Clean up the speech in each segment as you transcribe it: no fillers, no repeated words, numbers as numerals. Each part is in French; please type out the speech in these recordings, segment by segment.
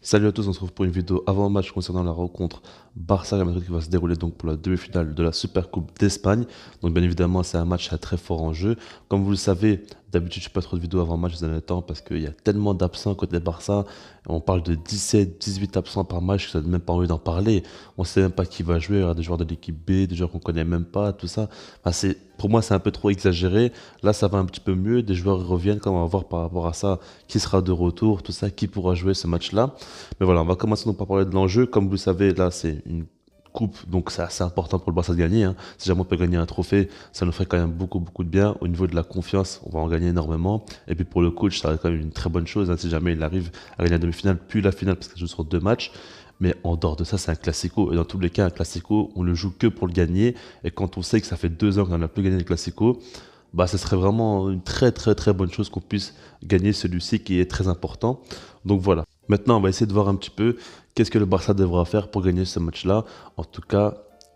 Salut à tous, on se retrouve pour une vidéo avant-match concernant la rencontre Barça-Real Madrid qui va se dérouler donc pour la demi-finale de la Supercoupe d'Espagne. Donc bien évidemment, c'est un match à très fort enjeu. Comme vous le savez, d'habitude je fais pas trop de vidéos avant-match ces derniers temps parce qu'il y a tellement d'absents côté Barça. On parle de 17, 18 absents par match que ça donne même pas envie d'en parler. On sait même pas qui va jouer, il y aura des joueurs de l'équipe B, des joueurs qu'on connaît même pas, tout ça. Enfin, pour moi, c'est un peu trop exagéré. Là, ça va un petit peu mieux. Des joueurs reviennent, comme on va voir par rapport à ça, qui sera de retour, tout ça, qui pourra jouer ce match-là. Mais voilà, on va commencer donc par parler de l'enjeu. Comme vous le savez, là, c'est une coupe, donc c'est assez important pour le Barça de gagner, hein. Si jamais on peut gagner un trophée, ça nous ferait quand même beaucoup, beaucoup de bien. Au niveau de la confiance, on va en gagner énormément. Et puis pour le coach, ça reste quand même une très bonne chose, hein, si jamais il arrive à gagner la demi-finale, puis la finale, parce qu'il joue sur 2 matchs. Mais en dehors de ça, c'est un classico. Et dans tous les cas, un classico, on le joue que pour le gagner. Et quand on sait que ça fait 2 ans qu'on n'a plus gagné le classico, bah, ce serait vraiment une très, très, très bonne chose qu'on puisse gagner celui-ci qui est très important. Donc voilà. Maintenant, on va essayer de voir un petit peu qu'est-ce que le Barça devra faire pour gagner ce match-là. En tout cas,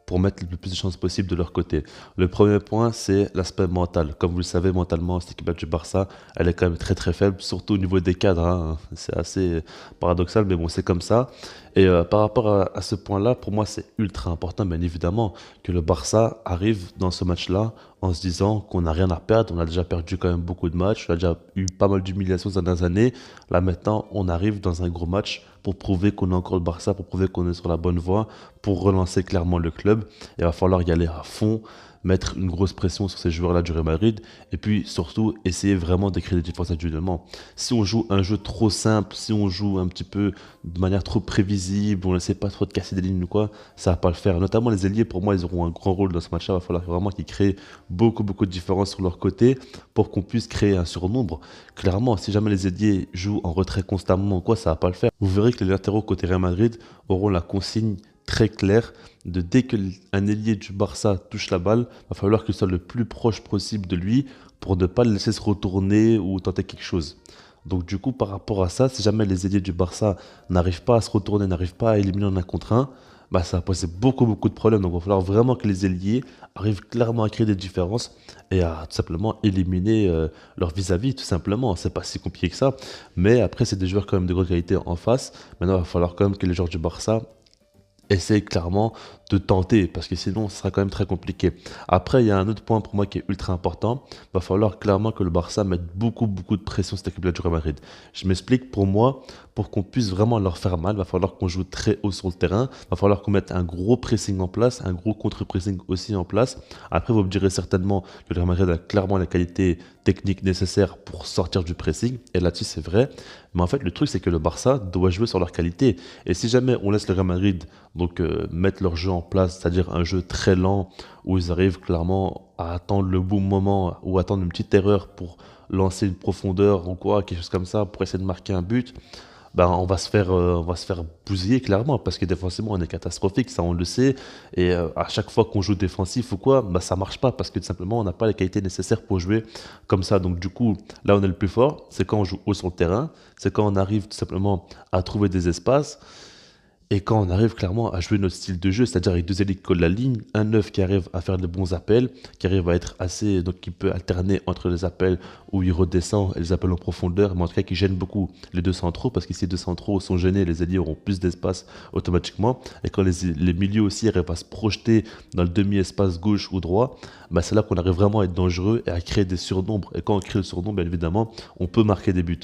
pour mettre le plus de chances possible de leur côté. Le premier point, c'est l'aspect mental. Comme vous le savez, mentalement, cette équipe du Barça, elle est quand même très très faible, surtout au niveau des cadres, hein. C'est assez paradoxal, mais bon, c'est comme ça. Et par rapport à ce point-là, pour moi, c'est ultra important, bien évidemment, que le Barça arrive dans ce match-là en se disant qu'on n'a rien à perdre. On a déjà perdu quand même beaucoup de matchs. On a déjà eu pas mal d'humiliations ces dernières années. Là, maintenant, on arrive dans un gros match pour prouver qu'on est encore le Barça, pour prouver qu'on est sur la bonne voie, pour relancer clairement le club. Il va falloir y aller à fond, mettre une grosse pression sur ces joueurs-là du Real Madrid, et puis surtout essayer vraiment de créer des différences individuellement. Si on joue un jeu trop simple, si on joue un petit peu de manière trop prévisible, on n'essaie pas trop de casser des lignes ou quoi, ça va pas le faire. Notamment les ailiers, pour moi, ils auront un grand rôle dans ce match-là. Il va falloir vraiment qu'ils créent beaucoup, beaucoup de différences sur leur côté pour qu'on puisse créer un surnombre. Clairement, si jamais les ailiers jouent en retrait constamment ou quoi, ça va pas le faire. Vous verrez que les latéraux côté Real Madrid auront la consigne très claire de dès qu'un ailier du Barça touche la balle, il va falloir qu'il soit le plus proche possible de lui pour ne pas le laisser se retourner ou tenter quelque chose. Donc du coup, par rapport à ça, si jamais les ailiers du Barça n'arrivent pas à se retourner, n'arrivent pas à éliminer en un contre un, bah ça va poser beaucoup beaucoup de problèmes. Donc il va falloir vraiment que les ailiers arrivent clairement à créer des différences et à tout simplement éliminer leur vis-à-vis, tout simplement. C'est pas si compliqué que ça. Mais après, c'est des joueurs quand même de grande qualité en face. Maintenant, il va falloir quand même que les joueurs du Barça essaye clairement de tenter parce que sinon ce sera quand même très compliqué. Après, il y a un autre point pour moi qui est ultra important. Il va falloir clairement que le Barça mette beaucoup beaucoup de pression sur cette équipe-là du Real Madrid. Je m'explique, pour moi, pour qu'on puisse vraiment leur faire mal, il va falloir qu'on joue très haut sur le terrain. Il va falloir qu'on mette un gros pressing en place, un gros contre-pressing aussi en place. Après, vous me direz certainement que le Real Madrid a clairement la qualité technique nécessaire pour sortir du pressing. Et là-dessus, c'est vrai. Mais en fait, le truc, c'est que le Barça doit jouer sur leur qualité. Et si jamais on laisse le Real Madrid donc mettre leur jeu en place, c'est-à-dire un jeu très lent où ils arrivent clairement à attendre le bon moment ou attendre une petite erreur pour lancer une profondeur ou quoi, quelque chose comme ça, pour essayer de marquer un but, ben on va se faire bousiller clairement parce que défensivement on est catastrophique, ça on le sait. Et à chaque fois qu'on joue défensif ou quoi, ben ça marche pas parce que tout simplement on n'a pas les qualités nécessaires pour jouer comme ça. Donc du coup, là on est le plus fort, c'est quand on joue haut sur le terrain, c'est quand on arrive tout simplement à trouver des espaces. Et quand on arrive clairement à jouer notre style de jeu, c'est-à-dire avec deux élites qui collent la ligne, un neuf qui arrive à faire de bons appels, qui arrive à être assez, donc qui peut alterner entre les appels où il redescend et les appels en profondeur, mais en tout cas qui gêne beaucoup les deux centraux, parce que si les deux centraux sont gênés, les alliés auront plus d'espace automatiquement. Et quand les milieux aussi arrivent à se projeter dans le demi-espace gauche ou droit, bah c'est là qu'on arrive vraiment à être dangereux et à créer des surnombres. Et quand on crée le surnombre, bien évidemment, on peut marquer des buts.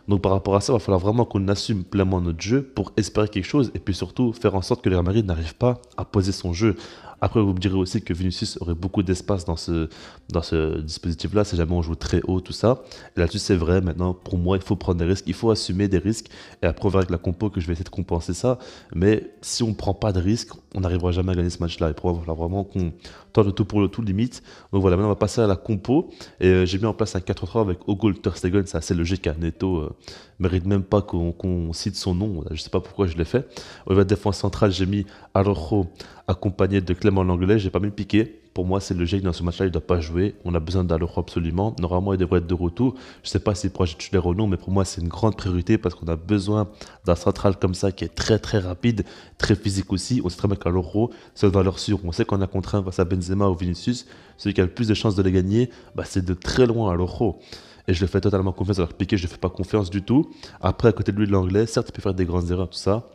Donc par rapport à ça, il va falloir vraiment qu'on assume pleinement notre jeu pour espérer quelque chose et puis surtout faire en sorte que le Real Madrid n'arrive pas à poser son jeu. Après, vous me direz aussi que Vinicius aurait beaucoup d'espace dans ce dispositif-là si jamais on joue très haut, tout ça. Et là-dessus, c'est vrai. Maintenant, pour moi, il faut prendre des risques, il faut assumer des risques. Et après, on verra avec la compo que je vais essayer de compenser ça. Mais si on ne prend pas de risques, on n'arrivera jamais à gagner ce match-là. Et pour moi, il va falloir vraiment qu'on tente le tout pour le tout, limite. Donc voilà, maintenant, on va passer à la compo. Et j'ai mis en place un 4-3 avec Ogo Ter Stegen. C'est assez logique, hein. Neto mérite même pas qu'on cite son nom. Je sais pas pourquoi je l'ai fait. Au niveau de défense centrale, j'ai mis Araujo accompagné de Clément Langlais. J'ai pas mis Piqué. Pour moi, c'est logique. Dans ce match-là, il ne doit pas jouer. On a besoin d'Araujo absolument. Normalement, il devrait être de retour. Je sais pas s'il pourra être titulaire ou non, mais pour moi, c'est une grande priorité parce qu'on a besoin d'un central comme ça qui est très très rapide, très physique aussi. On sait très bien qu'Araujo, c'est une valeur sûre. On sait qu'on a contre un face à Benzema ou Vinicius. Celui qui a le plus de chances de les gagner, bah, c'est de très loin Araujo. et je le fais totalement confiance, alors que Piqué, je ne fais pas confiance du tout. Après, à côté de lui, l'anglais, certes, il peut faire des grandes erreurs, tout ça,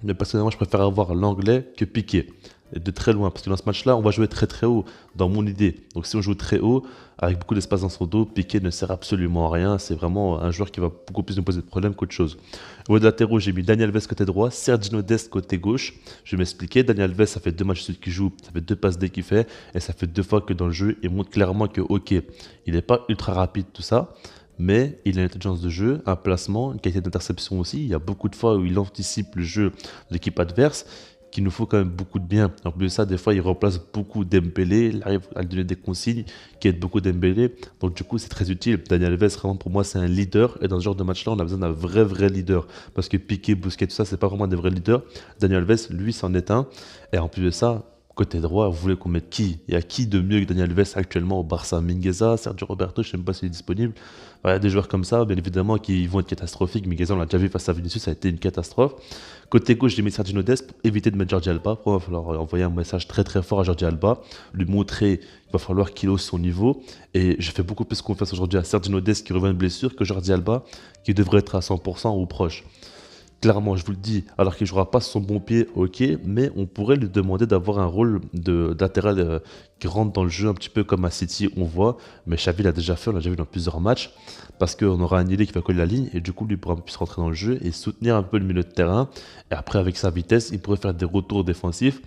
mais personnellement, je préfère avoir l'anglais que Piqué. Et de très loin, parce que dans ce match-là, on va jouer très très haut, dans mon idée. Donc si on joue très haut, avec beaucoup d'espace dans son dos, Piqué ne sert absolument à rien. C'est vraiment un joueur qui va beaucoup plus nous poser de problèmes qu'autre chose. Au niveau de latéraux, j'ai mis Daniel Alves côté droit, Sergio Dest côté gauche. Je vais m'expliquer. Daniel Alves, ça fait 2 matchs de suite qu'il joue, ça fait 2 passes dès qu'il fait, et ça fait 2 fois que dans le jeu, il montre clairement que, ok, il n'est pas ultra rapide, tout ça, mais il a une intelligence de jeu, un placement, une qualité d'interception aussi. Il y a beaucoup de fois où il anticipe le jeu de l'équipe adverse, qu'il nous faut quand même beaucoup de bien. En plus de ça, des fois, il remplace beaucoup Dembélé, il arrive à lui donner des consignes qui aident beaucoup Dembélé. Donc du coup, c'est très utile. Daniel Alves, vraiment, pour moi, c'est un leader. Et dans ce genre de match-là, on a besoin d'un vrai leader. Parce que Piqué, Busquets, tout ça, c'est pas vraiment des vrais leaders. Daniel Alves, lui, c'en est un. Et en plus de ça, côté droit, vous voulez qu'on mette qui? Il y a qui de mieux que Daniel Alves actuellement au Barça? Mingueza, Sergio Roberto, je ne sais même pas s'il est disponible. Voilà, des joueurs comme ça, bien évidemment, qui vont être catastrophiques. Mingueza, on l'a déjà vu face à Vinicius, ça a été une catastrophe. Côté gauche, j'ai mis Sergio Dest pour éviter de mettre Jordi Alba. Pour moi, il va falloir envoyer un message très fort à Jordi Alba, lui montrer qu'il va falloir qu'il hausse son niveau. Et je fais beaucoup plus confiance aujourd'hui à Sergio Dest qui revient de blessure que Jordi Alba qui devrait être à 100% ou proche. Clairement, je vous le dis, alors qu'il ne jouera pas sur son bon pied, ok, mais on pourrait lui demander d'avoir un rôle de latéral qui rentre dans le jeu un petit peu comme à City, on voit, mais Xavi l'a déjà fait, on l'a déjà vu dans plusieurs matchs, parce qu'on aura un ailier qui va coller la ligne, et du coup, lui pourra plus rentrer dans le jeu et soutenir un peu le milieu de terrain, et après, avec sa vitesse, il pourrait faire des retours défensifs.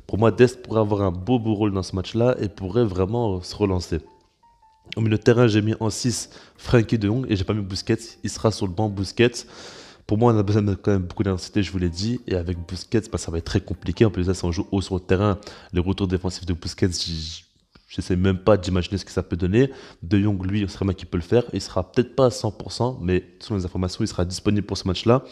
Pour moi, Dest pourrait avoir un beau rôle dans ce match-là, et pourrait vraiment se relancer. Au milieu de terrain, j'ai mis en 6 Frenkie de Jong, et j'ai pas mis Busquets, il sera sur le banc Busquets. Pour moi, on a besoin de quand même beaucoup d'intensité, je vous l'ai dit. Et avec Busquets, bah, ça va être très compliqué. En plus, là, si on joue haut sur le terrain, les retours défensifs de Busquets, je ne sais même pas d'imaginer ce que ça peut donner. De Jong, lui, c'est vraiment qui peut le faire. Il sera peut-être pas à 100%, mais selon les informations, il sera disponible pour ce match-là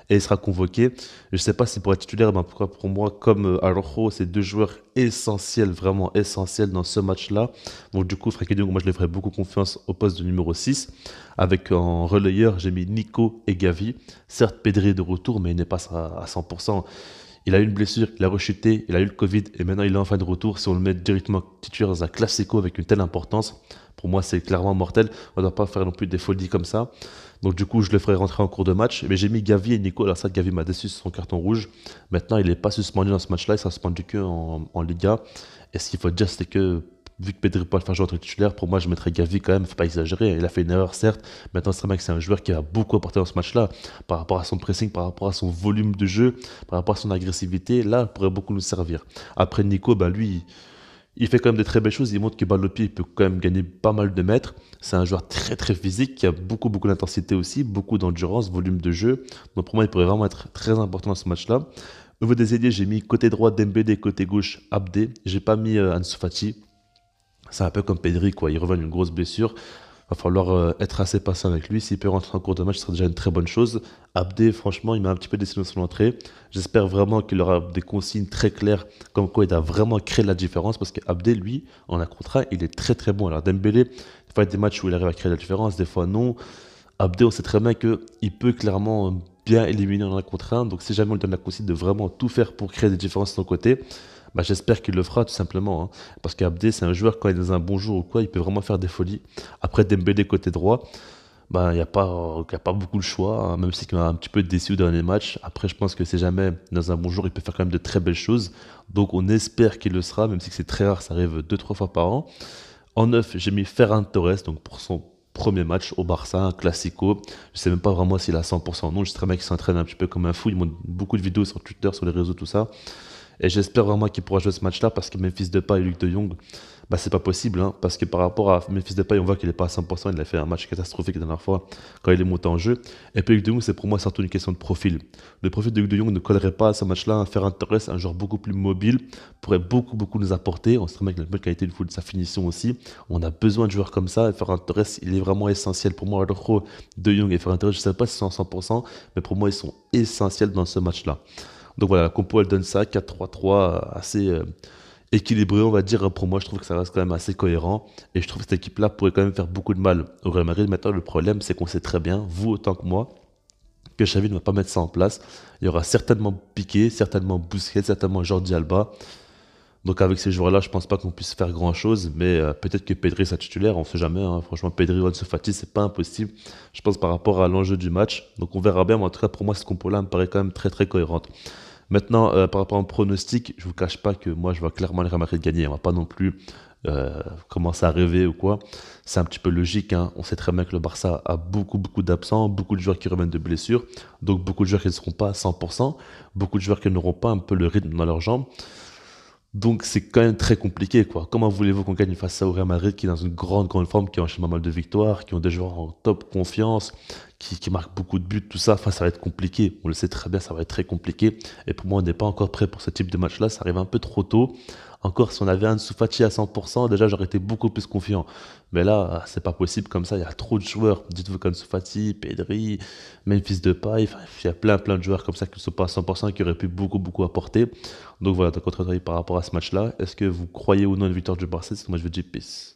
et il sera convoqué. Je ne sais pas si pour être titulaire, ben pourquoi pour moi, comme Araujo, c'est 2 joueurs essentiels, vraiment essentiels dans ce match-là. Donc du coup, Frenkie de Jong, moi je lui ferai beaucoup confiance au poste de numéro 6. Avec en relayeur, j'ai mis Nico et Gavi. Certes, Pedri est de retour, mais il n'est pas à 100%. Il a eu une blessure, il a rechuté, il a eu le Covid et maintenant il est en fin de retour. Si on le met directement titulaire dans un classico avec une telle importance, pour moi c'est clairement mortel. On ne doit pas faire non plus des folies comme ça. Donc du coup je le ferai rentrer en cours de match. Mais j'ai mis Gavi et Nico. Alors ça, Gavi m'a déçu sur son carton rouge. Maintenant il n'est pas suspendu dans ce match-là, il sera suspendu en Liga. Et ce qu'il faut dire, c'est que vu que Pedri peut le faire jouer en tant que titulaire, pour moi je mettrais Gavi quand même, faut pas exagérer. Il a fait une erreur certes. Maintenant c'est vrai que c'est un joueur qui a beaucoup apporté dans ce match-là par rapport à son pressing, par rapport à son volume de jeu, par rapport à son agressivité. Là, il pourrait beaucoup nous servir. Après Nico, bah lui, il fait quand même des très belles choses. Il montre que balle au pied, il peut quand même gagner pas mal de mètres. C'est un joueur très physique qui a beaucoup d'intensité aussi, beaucoup d'endurance, volume de jeu. Donc pour moi, il pourrait vraiment être très important dans ce match-là. Au niveau des ailiers, j'ai mis côté droit Dembélé, côté gauche Abdé. J'ai pas mis Ansu Fati. C'est un peu comme Pedri, quoi. Il revient d'une grosse blessure. Va falloir être assez patient avec lui. S'il peut rentrer en cours de match, ce serait déjà une très bonne chose. Abdé, franchement, il m'a un petit peu déçu dans son entrée. J'espère vraiment qu'il aura des consignes très claires, comme quoi il a vraiment créé la différence. Parce qu'Abdé, lui, en un contrat, il est très bon. Alors Dembélé, des fois, il y a des matchs où il arrive à créer la différence, des fois non. Abdé, on sait très bien qu'il peut clairement bien éliminer en un contre un. Donc si jamais on lui donne la consigne de vraiment tout faire pour créer des différences de son côté, bah, j'espère qu'il le fera tout simplement, hein. Parce qu'Abdé, c'est un joueur, quand il est dans un bon jour ou quoi, il peut vraiment faire des folies. Après Dembélé côté droit, bah, il y a pas beaucoup de choix, hein, même s'il m'a un petit peu déçu au dernier match. Après, je pense que si jamais dans un bon jour, il peut faire quand même de très belles choses. Donc on espère qu'il le sera, même si c'est très rare, ça arrive 2 3 fois par an. En neuf, j'ai mis Ferran Torres, donc pour son premier match au Barça, un classico. Je sais même pas vraiment s'il a 100%. Non, je sais très bien qu'il s'entraîne un petit peu comme un fou. Il montre beaucoup de vidéos sur Twitter, sur les réseaux, tout ça. Et j'espère vraiment qu'il pourra jouer ce match-là parce que Memphis Depay et Luc de Jong, bah, c'est pas possible, hein, parce que par rapport à Memphis Depay, on voit qu'il n'est pas à 100%. Il a fait un match catastrophique la dernière fois quand il est monté en jeu. Et puis Luc de Jong, c'est pour moi surtout une question de profil. Le profil de Luc de Jong ne collerait pas à ce match-là. Ferran Torres, un joueur beaucoup plus mobile, pourrait beaucoup nous apporter. On sait très bien qu'il a une bonne qualité de sa finition aussi. On a besoin de joueurs comme ça. Et Ferran Torres, il est vraiment essentiel pour moi. Alors, de Jong et Ferran Torres, je ne sais pas s'ils sont à 100%, mais pour moi, ils sont essentiels dans ce match-là. Donc voilà, la compo elle donne ça, 4-3-3, assez équilibré, on va dire. Pour moi, je trouve que ça reste quand même assez cohérent. Et je trouve que cette équipe-là pourrait quand même faire beaucoup de mal au Real Madrid. Maintenant, le problème, c'est qu'on sait très bien, vous autant que moi, que Xavi ne va pas mettre ça en place. Il y aura certainement Piqué, certainement Busquets, certainement Jordi Alba. Donc avec ces joueurs-là, je pense pas qu'on puisse faire grand-chose, mais peut-être que Pedri sera titulaire, on sait jamais, hein. Franchement, Pedri ou Ansu Fati, c'est pas impossible, je pense, par rapport à l'enjeu du match. Donc on verra bien, mais en tout cas, pour moi, cette compo-là me paraît quand même très très cohérente. Maintenant, par rapport à un pronostic, je vous cache pas que moi, je vois clairement le Real Madrid gagner. On va pas non plus commencer à rêver ou quoi. C'est un petit peu logique, hein. On sait très bien que le Barça a beaucoup, beaucoup d'absents, beaucoup de joueurs qui reviennent de blessures, donc beaucoup de joueurs qui ne seront pas à 100%, beaucoup de joueurs qui n'auront pas un peu le rythme dans leurs jambes. Donc c'est quand même très compliqué, quoi. Comment voulez-vous qu'on gagne face à Real Madrid qui est dans une grande, grande forme, qui enchaîne pas mal de victoires, qui ont des joueurs en top confiance, qui marquent beaucoup de buts, tout ça. Enfin, ça va être compliqué. On le sait très bien, ça va être très compliqué. Et pour moi, on n'est pas encore prêt pour ce type de match-là. Ça arrive un peu trop tôt. Encore, si on avait Ansu Fati à 100%, déjà, j'aurais été beaucoup plus confiant. Mais là, c'est pas possible comme ça. Il y a trop de joueurs. Dites-vous qu'Ansu Fati, Pedri, Memphis Depay, enfin, il y a plein, plein de joueurs comme ça qui ne sont pas à 100% et qui auraient pu beaucoup, beaucoup apporter. Donc voilà, donc votre avis par rapport à ce match-là, est-ce que vous croyez ou non une victoire du Barça? Moi je veux dire peace.